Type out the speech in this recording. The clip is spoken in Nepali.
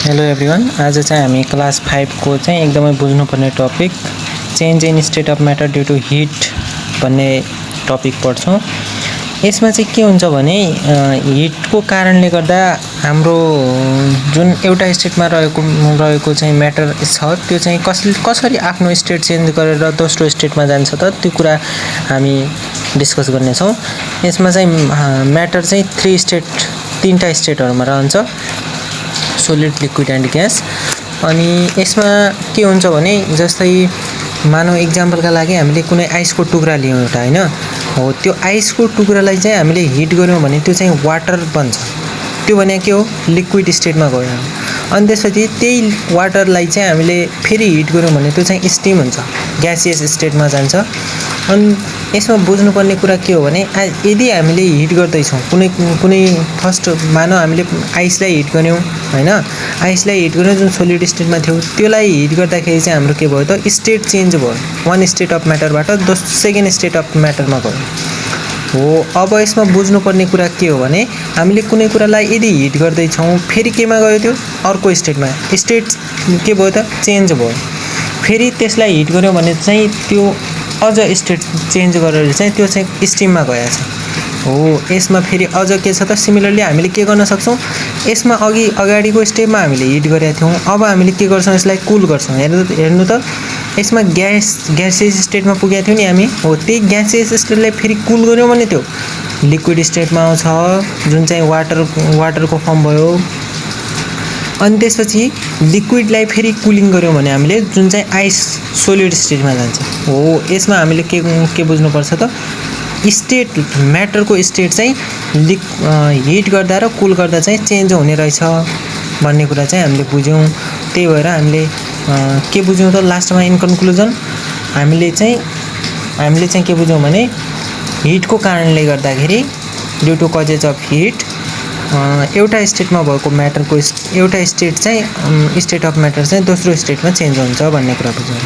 हेलो एभ्रिवान, आज चाहिँ हामी क्लास 5 को चाहिँ एकदमै बुझ्नुपर्ने topic change in state of matter due to heat भन्ने टपिक पढ्छौँ। यसमा चाहिँ के हुन्छ भने हिटको कारणले गर्दा हाम्रो जुन एउटा स्टेटमा रहेको चाहिँ म्याटर छ त्यो चाहिँ कसरी आफ्नो स्टेट चेन्ज गरेर दोस्रो स्टेटमा जान्छ त त्यो कुरा हामी डिस्कस गर्नेछौँ। यसमा चाहिँ म्याटर चाहिँ तीनटा स्टेटहरुमा रहन्छ, सोलिड, लिक्विड एन्ड ग्यास। अनि यसमा के हुन्छ भने जस्तै मानौ एक्जाम्पलका लागि हामीले कुनै आइसको टुक्रा लियौँ एउटा हैन, हो त्यो आइसको टुक्रालाई चाहिँ हामीले हिट गर्यौँ भने त्यो चाहिँ वाटर बन्छ। त्यो भने के हो, लिक्विड स्टेटमा गयो। अनि त्यसपछि त्यही वाटरलाई चाहिँ हामीले फेरि हिट गर्यौँ भने त्यो चाहिँ स्टिम हुन्छ, ग्यासियस स्टेटमा जान्छ। अनि यसमा बुझ्नुपर्ने कुरा के हो भने यदि हामीले हिट गर्दैछौँ कुनै फर्स्ट मानौ हामीले आइसलाई हिट गर्यौँ हैन, आइसलाई हिट गर्यौँ जुन सोलिड स्टेटमा थियो त्यसलाई हिट गर्दाखेरि चाहिँ हाम्रो के भयो त स्टेट चेन्ज भयो, वान स्टेट अफ म्याटरबाट सेकेन्ड स्टेट अफ म्याटरमा गयो हो। अब यसमा बुझ्नुपर्ने कुरा के हो भने हामीले कुनै कुरालाई यदि हिट गर्दैछौँ फेरि केमा गयो त्यो अर्को स्टेटमा, स्टेट के भयो त चेन्ज भयो। फेरि त्यसलाई हिट गर्यौँ भने चाहिँ त्यो अझ स्टेट चेन्ज गरेर चाहिँ त्यो चाहिँ स्टिममा गएछ हो। यसमा फेरि अझ के छ त सिमिलरली हामीले के गर्न सक्छौँ, यसमा अगाडिको स्टेपमा हामीले हिट गरेका थियौँ, अब हामीले के गर्छौँ यसलाई कुल गर्छौँ। हेर्नु त यसमा ग्यासियस स्टेटमा पुगेका थियौँ नि हामी, हो त्यही ग्यासियस स्टेटलाई फेरि कुल गर्यौँ भने त्यो लिक्विड स्टेटमा आउँछ जुन चाहिँ वाटरको फर्म भयो। अनि त्यसपछि लिक्विडलाई फेरि कुलिङ गर्यौँ भने हामीले जुन चाहिँ आइस सोलिड स्टेटमा जान्छ हो। यसमा हामीले के बुझ्नुपर्छ त स्टेट म्याटरको स्टेट चाहिँ हिट गर्दा र कुल गर्दा चाहिँ चेन्ज हुने रहेछ भन्ने कुरा चाहिँ हामीले बुझ्यौँ। त्यही भएर हामीले के बुझ्यौँ त लास्टमा इन कन्क्लुजन हामीले चाहिँ के बुझ्यौँ भने हिटको कारणले गर्दाखेरि due to causes of heat एउटा स्टेटमा भएको म्याटरको एउटा स्टेट चाहिँ स्टेट अफ म्याटर चाहिँ दोस्रो स्टेटमा चेन्ज हुन्छ भन्ने कुरा बुझ्यौँ।